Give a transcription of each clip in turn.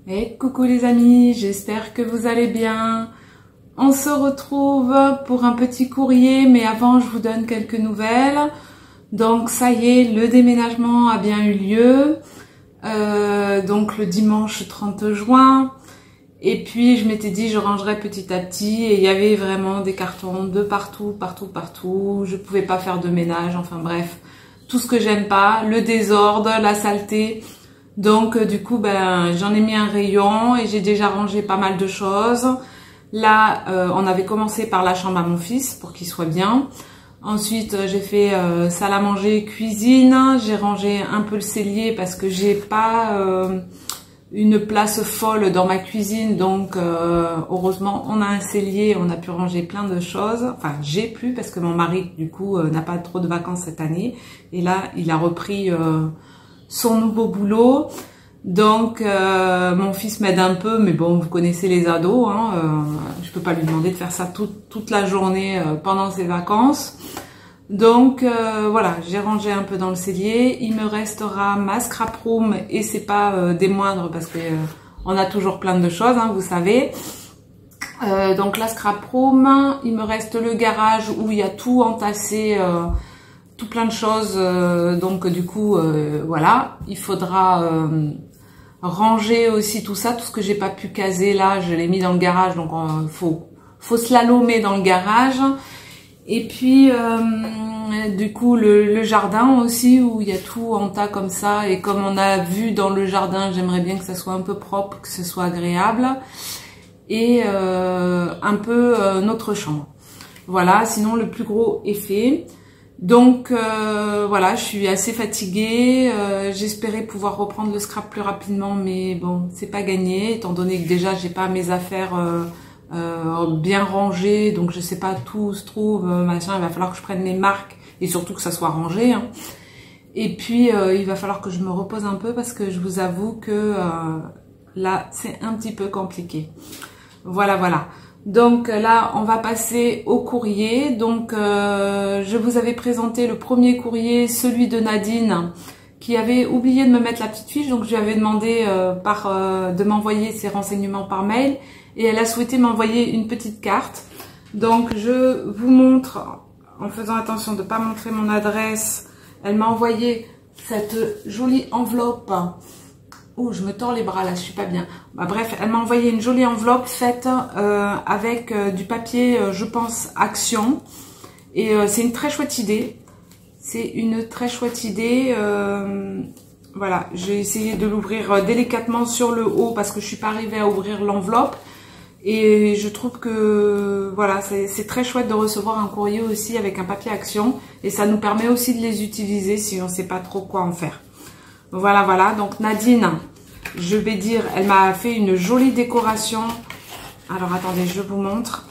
Et coucou les amis, j'espère que vous allez bien. On se retrouve pour un petit courrier, mais avant je vous donne quelques nouvelles. Donc ça y est, le déménagement a bien eu lieu, donc le dimanche 30 juin. Et puis je m'étais dit je rangerais petit à petit et il y avait vraiment des cartons de partout. Je pouvais pas faire de ménage, enfin bref, tout ce que j'aime pas, le désordre, la saleté. Donc du coup j'en ai mis un rayon et j'ai déjà rangé pas mal de choses. Là on avait commencé par la chambre à mon fils pour qu'il soit bien. Ensuite j'ai fait salle à manger, cuisine. J'ai rangé un peu le cellier parce que j'ai pas une place folle dans ma cuisine, donc heureusement on a un cellier, on a pu ranger plein de choses. Enfin j'ai pu parce que mon mari du coup n'a pas trop de vacances cette année et là il a repris son nouveau boulot. Donc mon fils m'aide un peu, mais bon, vous connaissez les ados, hein, je peux pas lui demander de faire ça toute la journée pendant ses vacances. Donc voilà, j'ai rangé un peu dans le cellier. Il me restera ma scrap room et c'est pas des moindres parce que on a toujours plein de choses, hein, vous savez. Donc la scrap room, il me reste le garage où il y a tout entassé, tout plein de choses. Donc du coup voilà, il faudra ranger aussi tout ça, tout ce que j'ai pas pu caser là, je l'ai mis dans le garage. Donc faut slalomer dans le garage. Et puis du coup le jardin aussi où il y a tout en tas comme ça, et comme on a vu dans le jardin, j'aimerais bien que ça soit un peu propre, que ce soit agréable, et un peu notre chambre. Voilà, sinon le plus gros est fait. Donc voilà, je suis assez fatiguée, j'espérais pouvoir reprendre le scrap plus rapidement, mais bon, c'est pas gagné étant donné que déjà j'ai pas mes affaires bien rangé, donc je sais pas, tout se trouve, machin, il va falloir que je prenne mes marques et surtout que ça soit rangé, hein. Et puis il va falloir que je me repose un peu parce que je vous avoue que là c'est un petit peu compliqué. Voilà. Donc là on va passer au courrier. Donc je vous avais présenté le premier courrier, celui de Nadine, qui avait oublié de me mettre la petite fiche, donc je lui avais demandé de m'envoyer ses renseignements par mail. Et elle a souhaité m'envoyer une petite carte. Donc je vous montre, en faisant attention de ne pas montrer mon adresse. Elle m'a envoyé cette jolie enveloppe. Oh, je me tords les bras là, je suis pas bien. Bref, elle m'a envoyé une jolie enveloppe faite avec du papier, je pense, Action. Et c'est une très chouette idée. C'est une très chouette idée. Voilà, j'ai essayé de l'ouvrir délicatement sur le haut parce que je suis pas arrivée à ouvrir l'enveloppe. Et je trouve que voilà, c'est très chouette de recevoir un courrier aussi avec un papier Action. Et ça nous permet aussi de les utiliser si on ne sait pas trop quoi en faire. Voilà. Donc Nadine, je vais dire, elle m'a fait une jolie décoration. Alors attendez, je vous montre.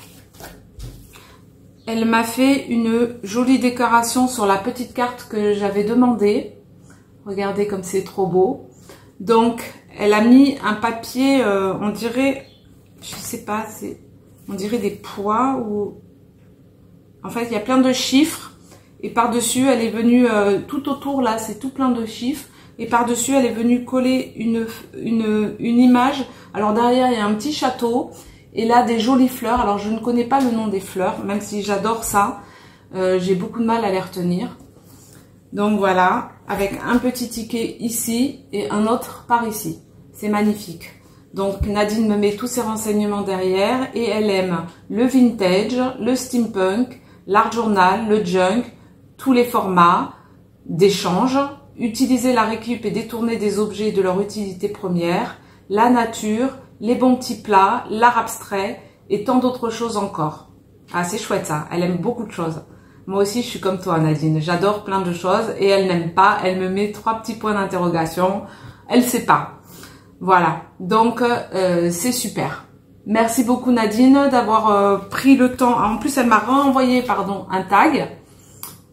Elle m'a fait une jolie décoration sur la petite carte que j'avais demandée. Regardez comme c'est trop beau. Donc elle a mis un papier, on dirait... Je sais pas, on dirait des poids ou... En fait, il y a plein de chiffres. Et par-dessus, elle est venue, tout autour là, c'est tout plein de chiffres. Et par-dessus, elle est venue coller une image. Alors derrière, il y a un petit château. Et là, des jolies fleurs. Alors, je ne connais pas le nom des fleurs, même si j'adore ça. J'ai beaucoup de mal à les retenir. Donc voilà, avec un petit ticket ici et un autre par ici. C'est magnifique. Donc Nadine me met tous ses renseignements derrière et elle aime le vintage, le steampunk, l'art journal, le junk, tous les formats d'échange, utiliser la récup et détourner des objets de leur utilité première, la nature, les bons petits plats, l'art abstrait et tant d'autres choses encore. Ah, c'est chouette ça, elle aime beaucoup de choses. Moi aussi je suis comme toi Nadine, j'adore plein de choses et elle n'aime pas, elle me met 3 petits points d'interrogation, elle sait pas. Voilà, donc c'est super. Merci beaucoup Nadine d'avoir pris le temps. En plus, elle m'a renvoyé un tag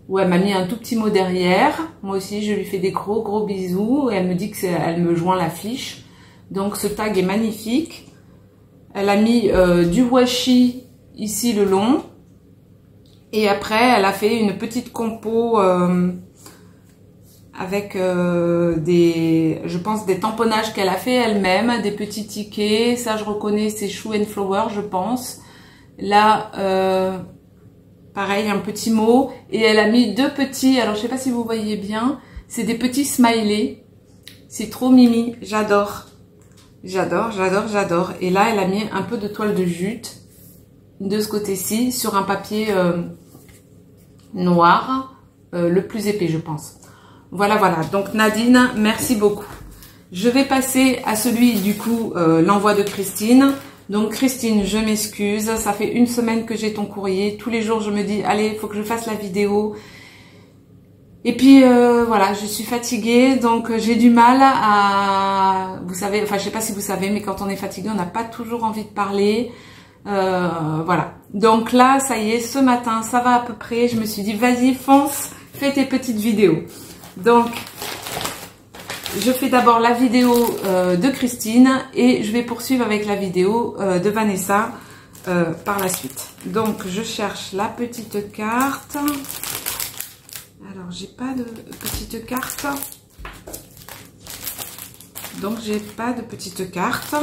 où elle m'a mis un tout petit mot derrière. Moi aussi, je lui fais des gros bisous et elle me dit qu'elle me joint la fiche. Donc ce tag est magnifique. Elle a mis du washi ici le long. Et après, elle a fait une petite compo avec je pense des tamponnages qu'elle a fait elle-même, des petits tickets. Ça, je reconnais, c'est Shoe and Flower, je pense. Là, pareil, un petit mot. Et elle a mis deux petits, alors je sais pas si vous voyez bien, c'est des petits smileys. C'est trop mimi, j'adore. J'adore, j'adore, j'adore. Et là, elle a mis un peu de toile de jute de ce côté-ci sur un papier noir, le plus épais, je pense. Voilà, voilà. Donc Nadine, merci beaucoup. Je vais passer à celui, du coup, l'envoi de Christine. Donc Christine, je m'excuse. Ça fait une semaine que j'ai ton courrier. Tous les jours, je me dis, allez, il faut que je fasse la vidéo. Et puis, voilà, je suis fatiguée. Donc, j'ai du mal à... Vous savez, enfin, je sais pas si vous savez, mais quand on est fatigué, on n'a pas toujours envie de parler. Voilà. Donc là, ça y est, ce matin, ça va à peu près. Je me suis dit, vas-y, fonce, fais tes petites vidéos. Donc, je fais d'abord la vidéo de Christine et je vais poursuivre avec la vidéo de Vanessa par la suite. Donc, je cherche la petite carte. Alors, j'ai pas de petite carte. Donc, j'ai pas de petite carte.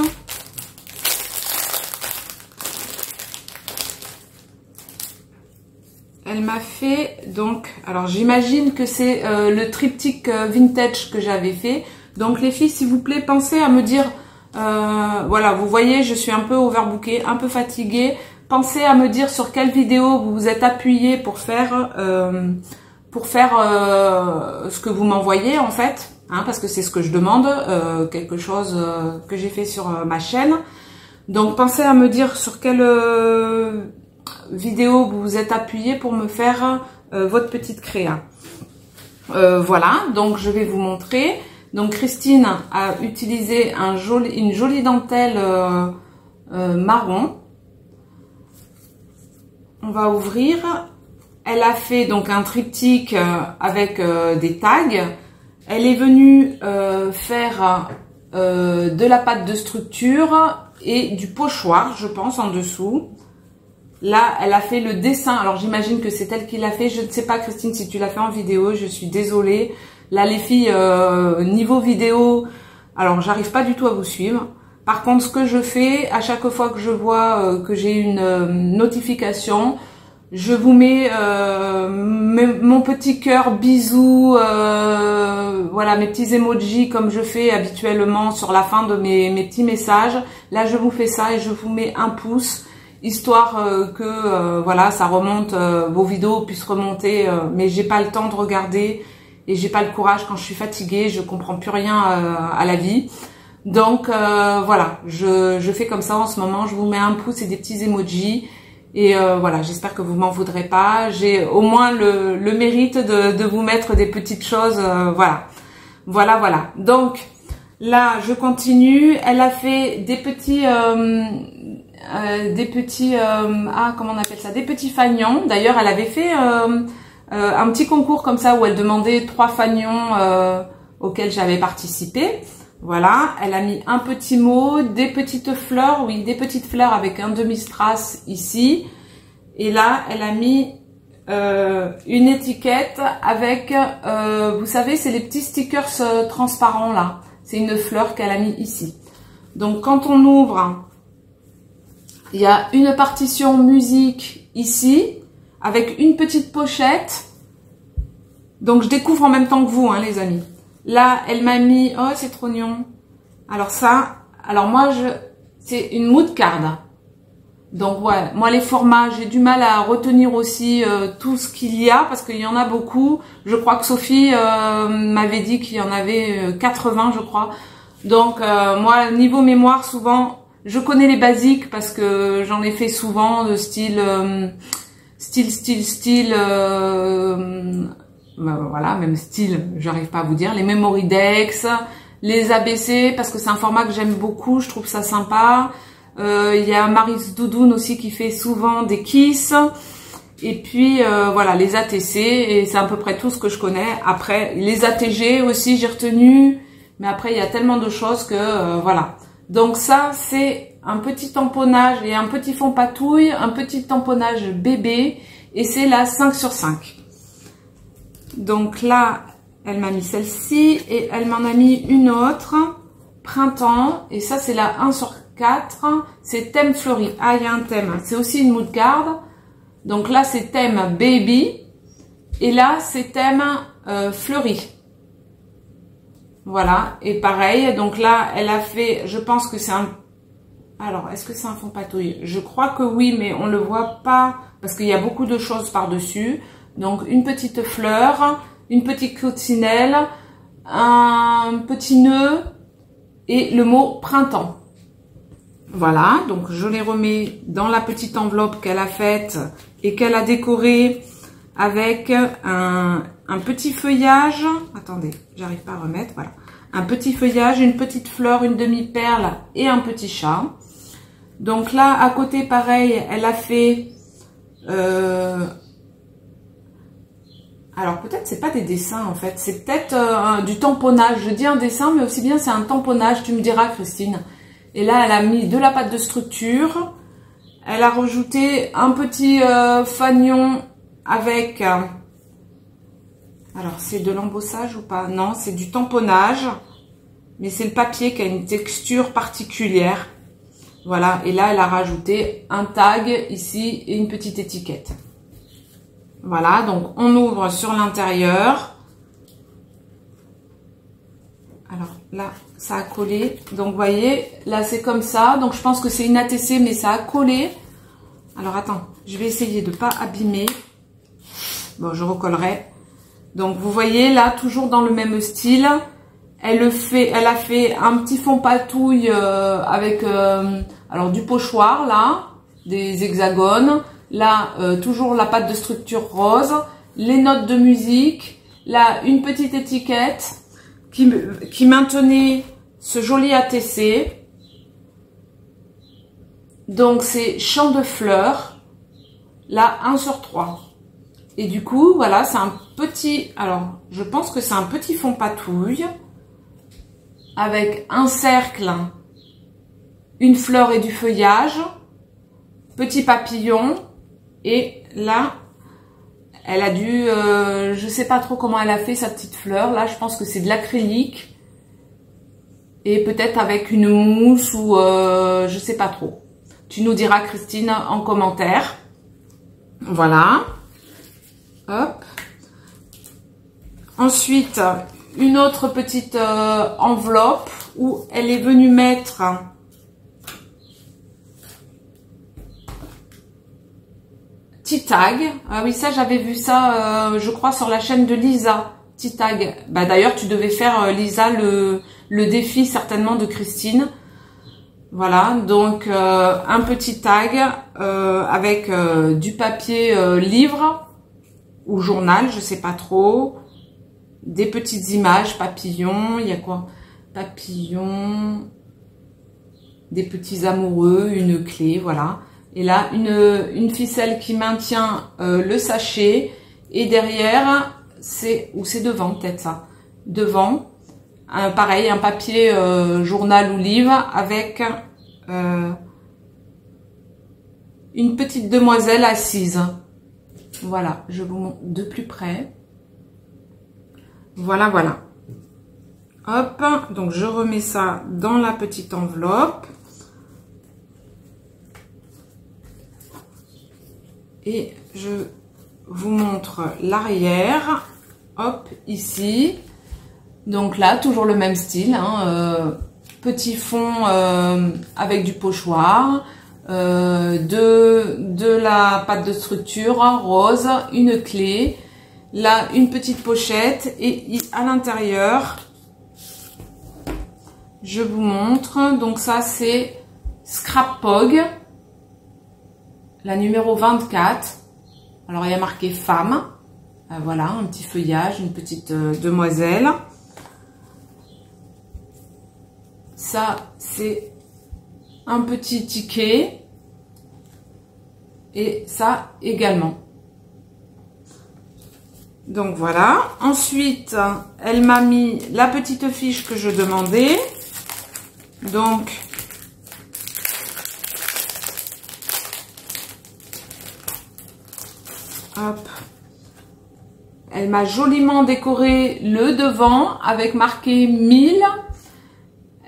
Elle m'a fait, donc, alors j'imagine que c'est le triptyque vintage que j'avais fait. Donc les filles, s'il vous plaît, pensez à me dire, voilà, vous voyez, je suis un peu overbookée, un peu fatiguée. Pensez à me dire sur quelle vidéo vous vous êtes appuyé pour faire ce que vous m'envoyez en fait, hein, parce que c'est ce que je demande, quelque chose que j'ai fait sur ma chaîne. Donc pensez à me dire sur quelle vidéo vous vous êtes appuyé pour me faire votre petite créa. Voilà, donc je vais vous montrer. Donc Christine a utilisé une jolie dentelle marron. On va ouvrir. Elle a fait donc un triptyque avec des tags. Elle est venue faire de la pâte de structure et du pochoir, je pense, en dessous. Là, elle a fait le dessin. Alors, j'imagine que c'est elle qui l'a fait. Je ne sais pas, Christine, si tu l'as fait en vidéo. Je suis désolée. Là, les filles, niveau vidéo, alors, j'arrive pas du tout à vous suivre. Par contre, ce que je fais, à chaque fois que je vois que j'ai une notification, je vous mets mon petit cœur, bisous, voilà, mes petits emojis comme je fais habituellement sur la fin de mes petits messages. Là, je vous fais ça et je vous mets un pouce. Histoire que voilà, ça remonte, vos vidéos puissent remonter, mais j'ai pas le temps de regarder et j'ai pas le courage quand je suis fatiguée, je comprends plus rien à la vie. Donc voilà, je fais comme ça en ce moment, je vous mets un pouce et des petits emojis et voilà, j'espère que vous m'en voudrez pas. J'ai au moins le mérite de vous mettre des petites choses, voilà. Voilà. Donc là, je continue. Elle a fait des petits comment on appelle ça, des petits fanions. D'ailleurs, elle avait fait un petit concours comme ça où elle demandait 3 fanions auxquels j'avais participé. Voilà, elle a mis un petit mot, des petites fleurs, oui, des petites fleurs avec un demi-strass ici. Et là, elle a mis une étiquette avec, vous savez, c'est les petits stickers transparents là. C'est une fleur qu'elle a mis ici. Donc, quand on ouvre, il y a une partition musique ici, avec une petite pochette. Donc, je découvre en même temps que vous, hein, les amis. Là, elle m'a mis... Oh, c'est trop mignon. Alors ça... Alors moi, c'est une mood card. Donc, ouais. Moi, les formats, j'ai du mal à retenir aussi tout ce qu'il y a, parce qu'il y en a beaucoup. Je crois que Sophie m'avait dit qu'il y en avait 80, je crois. Donc, moi, niveau mémoire, souvent... Je connais les basiques parce que j'en ai fait souvent de style, voilà, même style, j'arrive pas à vous dire, les Memory Dex, les ABC parce que c'est un format que j'aime beaucoup, je trouve ça sympa. Il y a Maris Doudoune aussi qui fait souvent des Kiss. Et puis voilà, les ATC, et c'est à peu près tout ce que je connais. Après, les ATG aussi, j'ai retenu, mais après, il y a tellement de choses que voilà. Donc ça, c'est un petit tamponnage et un petit fond patouille, un petit tamponnage bébé, et c'est la 5 sur 5. Donc là, Elle m'a mis celle-ci et elle m'en a mis une autre, printemps. Et ça, c'est la 1 sur 4. C'est thème fleuri. Ah, il y a un thème. C'est aussi une mood card. Donc là, c'est thème baby. Et là, c'est thème fleuri. Voilà. Et pareil, donc là, elle a fait, je pense que c'est un... Alors, est-ce que c'est un fond patouille? Je crois que oui, mais on le voit pas parce qu'il y a beaucoup de choses par-dessus. Donc, une petite fleur, une petite coccinelle, un petit nœud et le mot printemps. Voilà, donc je les remets dans la petite enveloppe qu'elle a faite et qu'elle a décorée avec un petit feuillage. Attendez, j'arrive pas à remettre, voilà. Un petit feuillage, une petite fleur, une demi-perle et un petit chat. Donc là, à côté, pareil, elle a fait... alors peut-être c'est pas des dessins en fait, c'est peut-être du tamponnage. Je dis un dessin, mais aussi bien c'est un tamponnage, tu me diras Christine. Et là, elle a mis de la pâte de structure. Elle a rajouté un petit fanion avec... alors c'est de l'embossage ou pas? Non, c'est du tamponnage. Mais c'est le papier qui a une texture particulière. Voilà, et là, elle a rajouté un tag ici et une petite étiquette. Voilà, donc on ouvre sur l'intérieur. Alors là, ça a collé. Donc, vous voyez, là, c'est comme ça. Donc, je pense que c'est une ATC, mais ça a collé. Alors, attends, je vais essayer de ne pas abîmer. Bon, je recollerai. Donc, vous voyez, là, toujours dans le même style. Elle a fait un petit fond patouille avec alors du pochoir, là, des hexagones. Là, toujours la pâte de structure rose. Les notes de musique. Là, une petite étiquette qui maintenait ce joli ATC. Donc, c'est champ de fleurs. Là, 1 sur 3. Et du coup, voilà, c'est un petit... Alors, je pense que c'est un petit fond patouille. Avec un cercle, une fleur et du feuillage. Petit papillon. Et là, elle a dû... je sais pas trop comment elle a fait sa petite fleur. Là, je pense que c'est de l'acrylique. Et peut-être avec une mousse ou... je sais pas trop. Tu nous diras, Christine, en commentaire. Voilà. Hop. Ensuite, une autre petite enveloppe où elle est venue mettre... Tag. Ah oui, ça j'avais vu ça, je crois sur la chaîne de Lisa. Tag. Bah d'ailleurs, tu devais faire Lisa le défi certainement de Christine. Voilà, donc un petit tag avec du papier livre ou journal, je sais pas trop. Des petites images, papillons, il y a quoi? Papillons, des petits amoureux, une clé, voilà. Et là, une ficelle qui maintient le sachet. Et derrière, c'est devant peut-être ça. Devant, pareil, un papier journal ou livre avec une petite demoiselle assise. Voilà, je vous montre de plus près. Voilà, voilà. Hop, donc je remets ça dans la petite enveloppe. Et je vous montre l'arrière. Hop, ici. Donc là, toujours le même style. Hein, petit fond avec du pochoir. De la pâte de structure rose. Une clé. Là, une petite pochette. Et à l'intérieur, je vous montre. Donc ça, c'est Scrap Pog. La numéro 24. Alors, il y a marqué femme. Voilà, un petit feuillage, une petite demoiselle. Ça, c'est un petit ticket. Et ça également. Donc, voilà. Ensuite, elle m'a mis la petite fiche que je demandais. Donc... hop, Elle m'a joliment décoré le devant avec marqué 1000.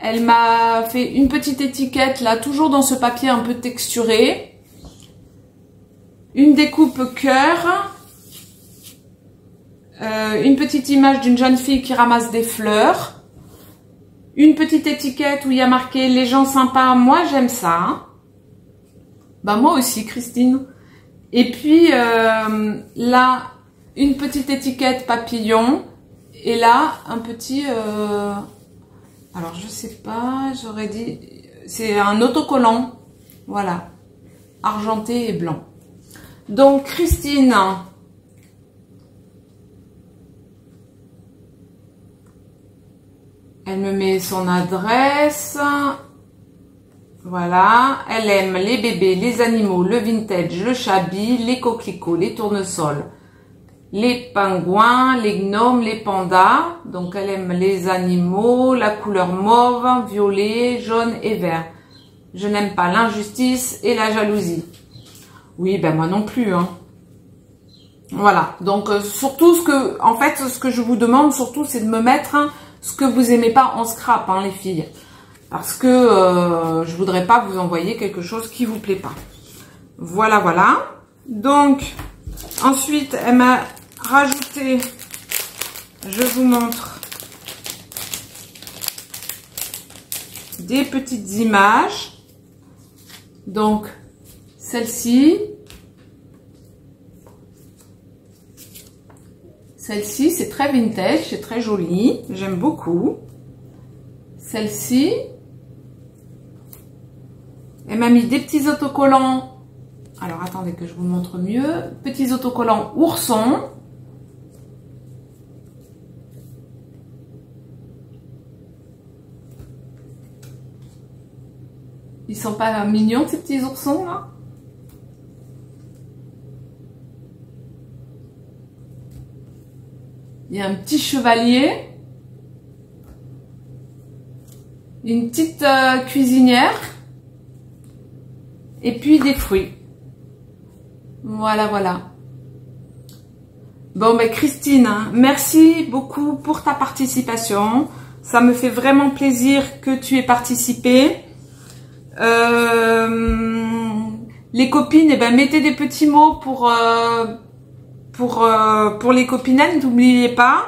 Elle m'a fait une petite étiquette là, toujours dans ce papier un peu texturé. Une découpe cœur. Une petite image d'une jeune fille qui ramasse des fleurs. Une petite étiquette où il y a marqué les gens sympas, moi j'aime ça. Bah moi aussi Christine. Et puis là, une petite étiquette papillon. Et là, un petit... alors je sais pas, j'aurais dit... C'est un autocollant. Voilà. Argenté et blanc. Donc Christine... Elle me met son adresse. Voilà. Elle aime les bébés, les animaux, le vintage, le shabby, les coquelicots, les tournesols, les pingouins, les gnomes, les pandas. Donc elle aime les animaux, la couleur mauve, violet, jaune et vert. Je n'aime pas l'injustice et la jalousie. Oui, ben moi non plus, hein. Voilà. Donc surtout en fait, ce que je vous demande surtout, c'est de me mettre ce que vous aimez pas en scrap, hein, les filles. Parce que je voudrais pas vous envoyer quelque chose qui vous plaît pas. Voilà, voilà. Donc, ensuite, elle m'a rajouté, je vous montre, des petites images. Donc, celle-ci. Celle-ci, c'est très vintage, c'est très joli. J'aime beaucoup. Celle-ci. Elle m'a mis des petits autocollants. Alors, attendez que je vous montre mieux. Petits autocollants oursons. Ils sont pas mignons, ces petits oursons, là? Il y a un petit chevalier, une petite cuisinière et puis des fruits. Voilà, voilà. Bon, ben Christine, hein, merci beaucoup pour ta participation. Ça me fait vraiment plaisir que tu aies participé. Les copines, eh ben, mettez des petits mots pour les copinettes, n'oubliez pas.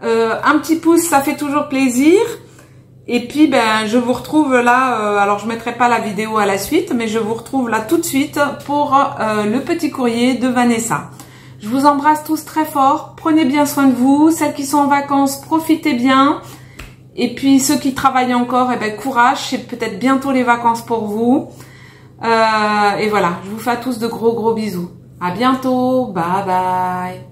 Un petit pouce, ça fait toujours plaisir. Et puis, ben, je vous retrouve là, alors je mettrai pas la vidéo à la suite, mais je vous retrouve là tout de suite pour le petit courrier de Vanessa. Je vous embrasse tous très fort, prenez bien soin de vous. Celles qui sont en vacances, profitez bien. Et puis, ceux qui travaillent encore, eh ben, courage, c'est peut-être bientôt les vacances pour vous. Et voilà, je vous fais à tous de gros bisous. À bientôt, bye bye.